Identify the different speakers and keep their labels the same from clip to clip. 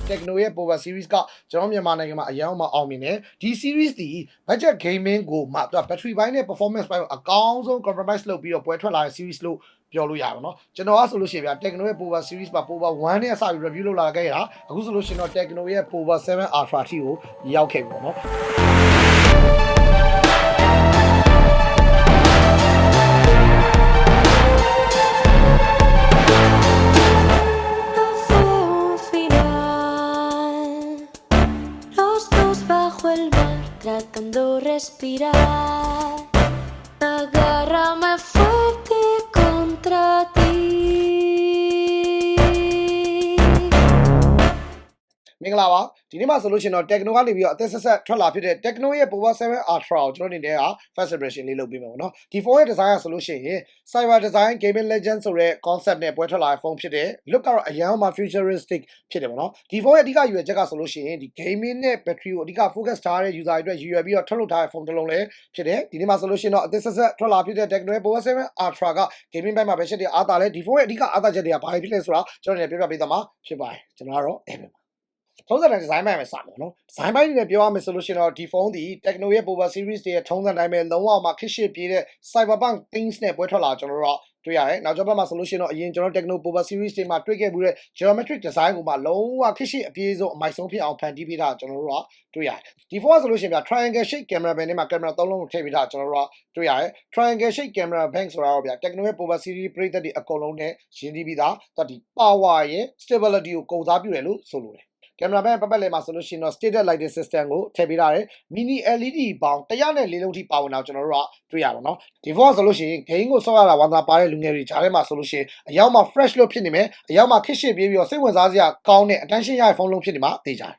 Speaker 1: Tecno ရဲ့ Power Series ကကျွန်တော်မြန်မာနိုင်ငံမှာအရင်မှအောင်မြင်တယ်ဒီ series ဒီ budget gaming ကိုမှသူက battery ဘိုင်းနဲ့ performance ဘိုင်းကိုအကောင်းဆုံး compromise လုပ်ပြီးတော့ပွဲထွက်လာတဲ့ series လို့ပြောလို့ရပါတော့ကျွန်တော်ကဆိုလို့ရှိရင်ဗျာ Tecno ရဲ့ Power Series မှာ Power 1နဲ့အစပြီး review လုပ်လာခဲ့ရတာအခုဆိုလို့ရှိရင်တော့ Tecno ရဲ့ Power 7 Ultra ထိကိုရောက်ခဲ့ပြီပေါ့နော်
Speaker 2: Tratando respirar, agárrame fuerte contra ti.
Speaker 1: မင်္ဂလာပါဒီနေ့မှာဆိုလို့ရှိရင်တော့ Tecno ကနေပြီးတော့အသက်ဆက်ဆက်ထွက်လာဖြစ်တဲ့ Tecno ရဲ့ Power 7 Ultra ကိုကျွန်တော်အနေနဲ့က first impression လေးလုပ်ပေးမယ်ပေါ့နော်ဒီ phone ရဲ့ design ကဆိုလို့ရှိရင် Cyber Design Gaming Legend ဆိုတဲ့ concept နဲ့ပွဲထွက်လာတဲ့ phone ဖြစ်တယ် look ကတော့အရင်မှ futuristic ဖြစ်တယ်ပေါ့နော်ဒီ phone ရဲ့အဓိကရွယ်ချက်ကဆိုလို့ရှိရင်ဒီ gaming နဲ့ battery ကိုအဓိက focus ထားတဲ့ user တွေအတွက်ရည်ရွယ်ပြီးတော့ထုတ်လုပ်ထားတဲ့ phone တစ်လုံးလည်းဖြစ်တယ်ဒီနေ့မှာဆိုလို့ရှိရင်တော့အသက်ဆက်ဆက်ထွက်လာဖြစ်တဲ့ Tecno ရဲ့ Power 7 Ultra က gaming ဘက်မှာပဲချက်တွေအားသာလဲဒီ phone ရဲ့အဓိကအားသာချက်တွေကဘာတွေဖြစ်လဲဆိုတာကျွန်တော်လည်းပြောပြပေးသွားမှာဖြစ်ပါတယ်ကျွန်တော်ကတော့ Evan ထုံးစံတိုင်း design ပိုင်းပဲစမယ်နော် design ပိုင်းနဲ့ပြောရမယ်ဆိုလို့ရှိရင်တော့ဒီ phone ဒီ Tecno ရဲ့ Power Series တွေရဲ့ထုံးစံတိုင်းပဲလုံးဝမှခက်ရှစ်ပြေးတဲ့ Cyberpunk themes နဲ့ပွဲထွက်လာကျွန်တော်တို့တွေ့ရတယ်နောက်ကျောဘက်မှာဆိုလို့ရှိရင်တော့အရင်ကျွန်တော် Tecno Power Series တွေမှာတွေ့ခဲ့မှုတဲ့ geometric design ကိုမှလုံးဝခက်ရှစ်အပြေးဆုံးအမိုက်ဆုံးဖြစ်အောင်ဖန်တီးပေးတာကျွန်တော်တို့တွေ့ရတယ်ဒီ phone ဆိုလို့ရှိရင်ဗျ triangle shape camera band နဲ့မှာ camera 3လုံးကိုထည့်ပေးတာကျွန်တော်တို့တွေ့ရတယ် triangle shape camera bank ဆိုတာတော့ဗျ Tecno ရဲ့ Power Series ပရိသတ်တွေအကုန်လုံးနဲ့ရင်းနှီးပြီးသားဒီ power ရဲ့ stability ကိုကုန်စားပြုတယ်လို့ဆိုလိုတယ်ကင်မရာဘက်ပတ်လေမှာဆိုလို့ရှိရင်တော့ stated lighting system ကိုထည့်ပေးထားတယ် mini LED ပေါင်း104လုံးထိပါဝင်အောင်ကျွန်တော်တို့တွေ့ရပါတော့ဒီ phone ဆိုလို့ရှိရင် game ကိုဆော့ရတာဝါသာပါတဲ့လူငယ်တွေကြားထဲမှာဆိုလို့ရှိရင်အရောက်မှာ fresh လို့ဖြစ်နေမယ်အရောက်မှာခစ်ရှစ်ပြေးပြီးတော့စိတ်ဝင်စားစရာကောင်းတဲ့ attention ရတဲ့ phone လုံးဖြစ်နေမှာသိကြတယ်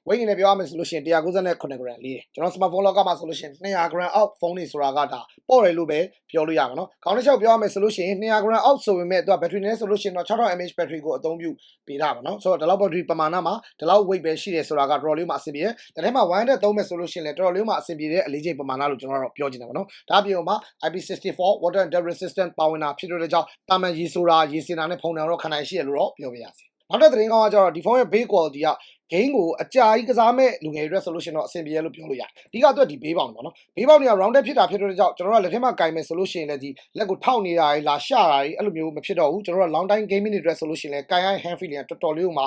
Speaker 1: ဝိတ်နေပြောရမယ်ဆိုလို့ရှိရင်198 gram လေးကျွန်တော် smartphone လောကမှာဆိုလို့ရှိရင်200 gram out phone တွေဆိုတာကဒါပေါ့တယ်လို့ပဲပြောလို့ရမှာနော်ခေါင်းတစ်ချက်ပြောရမယ်ဆိုလို့ရှိရင်200 gram out ဆိုပေမဲ့သူက battery နဲ့ဆိုလို့ရှိရင်တော့6000 mAh battery ကိုအသုံးပြုပေးတာပါနော်ဆိုတော့ဒီလောက် battery ပမာဏမှာဒီလောက် weight ပဲရှိတယ်ဆိုတာကတော်တော်လေးမှအဆင်ပြေတယ်ဒါထဲမှာ1နဲ့သုံးမယ်ဆိုလို့ရှိရင်လည်းတော်တော်လေးမှအဆင်ပြေတဲ့အလေးချိန်ပမာဏလို့ကျွန်တော်တို့ပြောချင်တယ်ပေါ့နော်ဒါပြင်မှာ IP64 water and dust resistant ပါဝင်တာဖြစ်တဲ့ကြောင့်တာမန်ရေဆိုတာရေစင်တာနဲ့ဖုံတယ်တော့ခံနိုင်ရှိရလို့တော့ပြောပြရစီနောက်တဲ့သတင်းကောင်းကကျတော့ဒီ phone ရဲ့ base quality က game ကိုအကြာကြီးကစားမဲ့လူငယ်တွေအတွက်ဆိုလို့ရှိရင်တော့အဆင်ပြေရလို့ပြောလို့ရတယ်။ဒီကတော့ဒီဘေးပေါင်ပေါ့နော်။ဘေးပေါင်တွေက rounded ဖြစ်တာဖြစ်တဲ့ကြောင့်ကျွန်တော်တို့လက်ထက်မှာကင်မယ်ဆိုလို့ရှိရင်လည်းဒီလက်ကိုထောက်နေတာတွေလာရှတာတွေအဲ့လိုမျိုးမဖြစ်တော့ဘူး။ကျွန်တော်တို့ long time gaming တွေအတွက်ဆိုလို့ရှိရင်လည်းကင်ရ hand feeling ကတော်တော်လေးမှ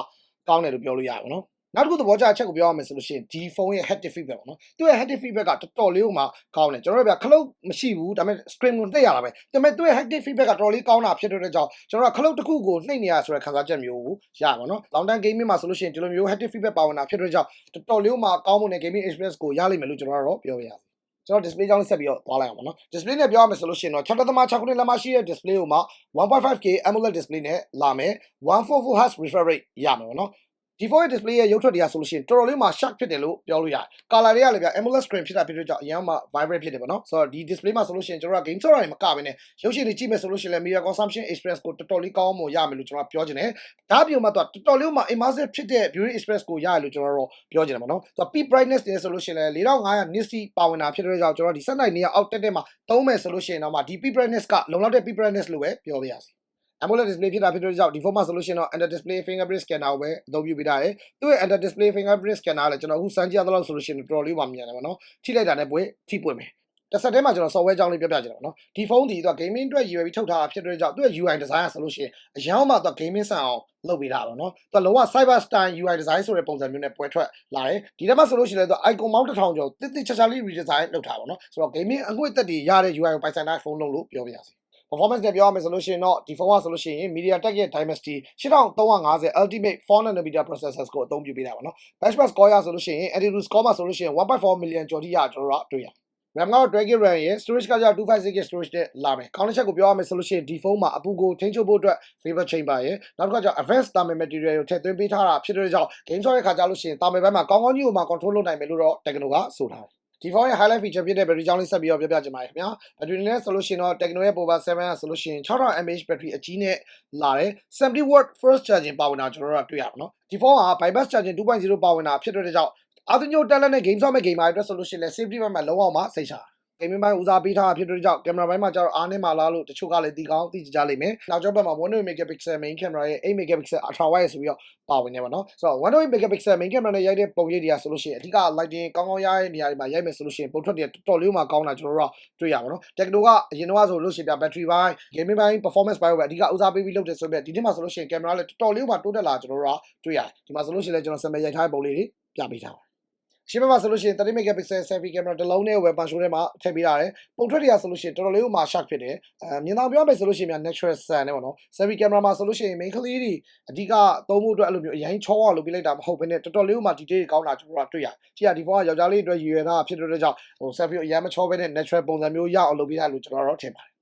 Speaker 1: ကောင်းတယ်လို့ပြောလို့ရတယ်နော်။နောက်တစ်ခုသဘောကျအချက်ကိုပြောရမယ်ဆိုလို့ရှိရင်ဒီ phone ရဲ့ haptic feedback ပေါ့နော်။သူ့ရဲ့ haptic feedback ကတော်တော်လေးမှကောင်းတယ်ကျွန်တော်တို့ဗျခလုတ်မရှိဘူးဒါပေမဲ့ screen ကိုနှိပ်ရတာပဲဒါပေမဲ့သူ့ရဲ့ haptic feedback ကတော်တော်လေးကောင်းတာဖြစ်တဲ့ကြောင့်ကျွန်တော်တို့ခလုတ်တစ်ခုကိုနှိပ်နေရဆိုတဲ့ခံစားချက်မျိုးကိုရပါတော့။ long time gaming မှာဆိုလို့ရှိရင်ဒီလိုမျိုး haptic feedback ပါဝင်တာဖြစ်တဲ့ကြောင့်တော်တော်လေးမှကောင်းမွန်တဲ့ gaming experience ကိုရလိမ့်မယ်လို့ကျွန်တော်တို့ပြောပြရစီကျွန်တော် display ကြောင်းဆက်ပြီးတော့သွားလိုက်အောင်ပါနော် display နဲ့ပြောရမယ်ဆိုလို့ရှိရင်တော့6.6 ခုနှစ်လက်မရှိတဲ့ display ကိုမှ 1.5K AMOLED display နဲ့လာမယ် 144 Hz refresh rate ရမယ်ပေါ့နော်ဒီ phone ရဲ့ display ရဲ့ရုပ်ထွက်တရားဆိုလို့ရှိရင်တော်တော်လေးမှ sharp ဖြစ်တယ်လို့ပြောလို့ရတယ် color တွေကလည်းဗျ AMOLED screen ဖြစ်တာဖြစ်တဲ့ကြောင့်အရင်မှ vibrate ဖြစ်တယ်ပေါ့နော်ဆိုတော့ဒီ display မှာဆိုလို့ရှိရင်ကျွန်တော်က game ဆော့တာတွေမကဘဲနဲ့ရုပ်ရှင်တွေကြည့်မယ်ဆိုလို့ရှိရင်လည်း media consumption experience ကိုတော်တော်လေးကောင်းအောင်ရမယ်လို့ကျွန်တော်ပြောချင်တယ်ဒါပြင်မှာတော်တော်လေးမှ immersive ဖြစ်တဲ့ viewing experience ကိုရတယ်လို့ကျွန်တော်တို့ပြောချင်တယ်ပေါ့နော်ဆိုတော့ peak brightness တွေဆိုလို့ရှိရင်လည်း4500 nits ပါဝင်တာဖြစ်တဲ့ကြောင့်ကျွန်တော်ဒီ set night နေရာအောက်တက်တဲ့မှာသုံးမယ်ဆိုလို့ရှိရင်တော့မှဒီ peak brightness ကလုံလောက်တဲ့ peak brightness လို့ပဲပြောပြရစီAMOLED display ဖြစ်တာဖြစ်တဲ့ကြောင့်ဒီ phone မှာဆိုလို့ရှိရင်တော့ under display fingerprint scanner ကိုပဲအသုံးပြုပေးထားတယ်သူ့ရဲ့ under display fingerprint scanner ကလည်းကျွန်တော်အခုစမ်းကြည့်ရသလောက်ဆိုလို့ရှိရင်တော်တော်လေးပါမြန်တယ်ပေါ့နော်ထိလိုက်တာနဲ့ပွဲထိပွင့်မယ်တစ်ဆက်တည်းမှာကျွန်တော် software ကြောင်းလေးပြောပြချင်တယ်ပေါ့နော်ဒီ phone ဒီသူက gaming အတွက်ရည်ရွယ်ပြီးထုတ်ထားတာဖြစ်တဲ့ကြောင့်သူ့ရဲ့ UI design ဆိုလို့ရှိရင်အရင်မှသူက gaming ဆန်အောင်လုပ်ပေးတာပေါ့နော်သူကလုံးဝ cyber style UI design ဆိုတဲ့ပုံစံမျိုးနဲ့ပွဲထွက်လာတယ်ဒီထဲမှာဆိုလို့ရှိရင်လည်းသူ icon mount 1000ကျော်တစ်တစ်ချာချာလေး redesign လုပ်ထားပါပေါ့နော်ဆိုတော့ gaming အငွေ့သက်တွေရတဲ့ UI ကိုပိုင်ဆိုင်တဲ့ phone လုံးလို့ပြောပြရစီperformance နဲ့ပြောရမယ်ဆိုလို့ရှိရင်တော့ဒီ phone ကဆိုလို့ရှိရင် MediaTek ရဲ့ Dimensity 8350 Ultimate 4nm processors ကိုအသုံးပြုပေးတာပါနော် benchmark score ရဆိုလို့ရှိရင် Antutu score မှာဆိုလို့ရှိရင် 1.4 million ကျော်ထိရကျွန်တော်တို့တွေ့ရRAM ကတော့ 12GB RAM ရဲ့ storage ကကျ 256GB storage နဲ့လာမယ်ခေါင်းတစ်ချက်ကိုပြောရမယ်ဆိုလို့ရှိရင်ဒီ phone မှာအပူကိုထိန်းချုပ်ဖို့အတွက် vapor chamber ရဲ့နောက်တစ်ခါကျ advanced thermal material ကိုထည့်သွင်းပေးထားတာဖြစ်တဲ့ကြောင့် game ဆော့တဲ့ခါကျလို့ရှိရင် thermal ဘက်မှာကောင်းကောင်းကြီးကိုမှ control လုပ်နိုင်မယ်လို့တော့ Tecno ကဆိုထားတယ်ဒီ phone ရဲ့ highlight feature ဖြစ်တဲ့ battery ကြောင်းလေးဆက်ပြီးတော့ပြောပြချင်ပါတယ်ခင်ဗျာ battery နဲ့ဆိုလို့ရှိရင်တော့ Tecno ရဲ့ Power 7 ဆိုလို့ရှိရင်6000 mAh battery အကြီးနဲ့လာတယ် 70W first charging ပါဝင်တာကျွန်တော်တို့တွေ့ရပါတော့ဒီ phone က bypass charging 2.0 ပါဝင်တာဖြစ်တဲ့ကြောင့်အာသညိုတက်လက်နဲ့ game ဆော့မဲ့ gamer တွေအတွက်ဆိုလို့ရှိရင်လည်း safety ဘက်မှာလုံးဝမှစိတ်ချ gaming ဘိုင်းဦးစားပေးထားဖြစ်တဲ့ကြောင့် camera ဘိုင်းမှာကျတော့အားနည်းမှလားလို့တချို့ကလည်းဒီကောင်းသိကြလိမ့်မယ်နောက်ကျောဘက်မှာ 1.8 megapixel main camera ရဲ့8 megapixel ultra wide ဆိုပြီးတော့ပါဝင်နေပါတော့ဆိုတော့ 1.8 megapixel main camera နဲ့ရိုက်တဲ့ပုံရိပ်တွေကဆိုလို့ရှိရင်အဓိက lighting ကောင်းကောင်းရတဲ့နေရာတွေမှာရိုက်မယ်ဆိုလို့ရှိရင်ပုံထွက်တွေတော်တော်လေးမှကောင်းတာကျွန်တော်တို့ကတွေ့ရပါတော့ Tecno ကအရင်တော့ဆိုလို့ရှိရင် battery ဘိုင်း gaming ဘိုင်း performance ဘိုင်းကိုပဲအဓိကဦးစားပေးပြီးလုပ်တယ်ဆိုပြီးဒီနေ့မှာဆိုလို့ရှိရင် camera လည်းတော်တော်လေးမှတိုးတက်လာကျွန်တော်တို့ကတွေ့ရတယ်ဒီမှာဆိုလို့ရှိရင်လည်းကျွန်တော် sample ရိုက်ထားတဲ့ပုံလေးတွေပြပေးထားပါရှင်းပြပါဆိုလို့ရှိရင်30 megapixel selfie camera တစ်လုံးနဲ့ဝယ်ပန်ရှိုးထဲမှာထည့်ပေးရတယ်ပုံထွက်တွေကဆိုလို့ရှိရင်တော်တော်လေးကိုမှ sharp ဖြစ်တယ်မြင်အောင်ပြောမယ်ဆိုလို့ရှိရင် natural sun နဲ့ပေါ့နော် selfie camera မှာဆိုလို့ရှိရင် main ကလေးတွေအဓိကသုံးဖို့အတွက်အဲ့လိုမျိုးအရင်ချောအောင်လုပ်ပေးလိုက်တာမဟုတ်ဘဲနဲ့တော်တော်လေးကိုမှ detail ကောင်းတာကျွန်တော်တို့တွေ့ရတယ်ကြည့်ရဒီဖုန်းကယောက်ျားလေးအတွက်ရည်ရွယ်တာဖြစ်တဲ့ကြောင့်ဟို selfie ကိုအရင်မချောဘဲနဲ့ natural ပုံစံမျိုးရအောင်လုပ်ပေးတာလို့ကျွန်တော်တို့ထင်ပါတယ်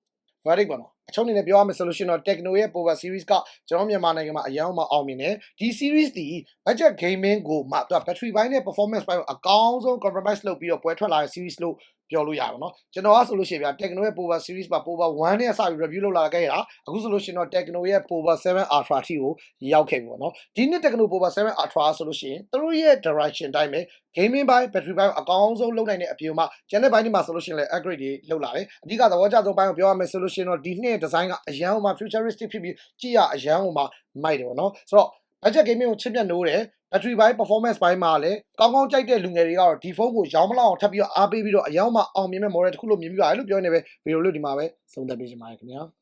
Speaker 1: verdict ပေါ့နော်အချုံးအနေနဲ့ပြောရမယ်ဆိုလို့ရှိရင်တော့ Tecno ရဲ့ Power Series ကကျွန်တော်မြန်မာနိုင်ငံမှာအရင်မှအောင်မြင်တယ်ဒီ series ဒီ budget gaming ကိုမှသူက battery ဘိုင်းနဲ့ performance ဘိုင်းကိုအကောင်းဆုံး compromise လုပ်ပြီးတော့ပွဲထွက်လာတဲ့ series လို့ပြောလို့ရပါတော့ကျွန်တော်ကဆိုလို့ရှိရင်ဗျာ Tecno ရဲ့ Power Series မှာ Power 1နဲ့စပြီး review လုပ်လာခဲ့ရတာအခုဆိုလို့ရှိရင်တော့ Tecno ရဲ့ Power 7 Ultra ထိကိုရောက်ခဲ့ပြီပေါ့နော်ဒီနှစ် Tecno Power 7 Ultra ဆိုလို့ရှိရင်သူတို့ရဲ့ direction တိုင်းပဲ gaming ဘိုင်း battery ဘိုင်းအကောင်းဆုံးလုပ်နိုင်တဲ့အပြင်မှာကျန်တဲ့ဘိုင်းတွေမှာဆိုလို့ရှိရင်လည်း upgrade တွေလုပ်လာတယ်အဓိကသဘောကျဆုံးဘိုင်းကိုပြောရမယ်ဆိုလို့ရှိရင်တော့ဒီနှစ် design ကအရန်ဟိုမှာ futuristic ဖြစ်ပြီးကြည့်ရအရန်ဟိုမှာမိုက်တယ်ပေါ့နော်ဆိုတော့ budget gaming ကိုချစ်မြတ်နိုးတယ် battery ဘိုင်း performance ဘိုင်းမှာလည်းကောင်းကောင်းကြိုက်တဲ့လူငယ်တွေကတော့ဒီဖုန်းကိုရောင်းမလောက်အောင်ထပ်ပြီးတော့အားပေးပြီးတော့အရန်မှာအောင်မြင်မဲ့ model တစ်ခုလို့မြင်ပြီးပါတယ်လို့ပြောနေပဲ video လို့ဒီမှာပဲဆုံးသက်ပေးချင်ပါတယ်ခင်ဗျာ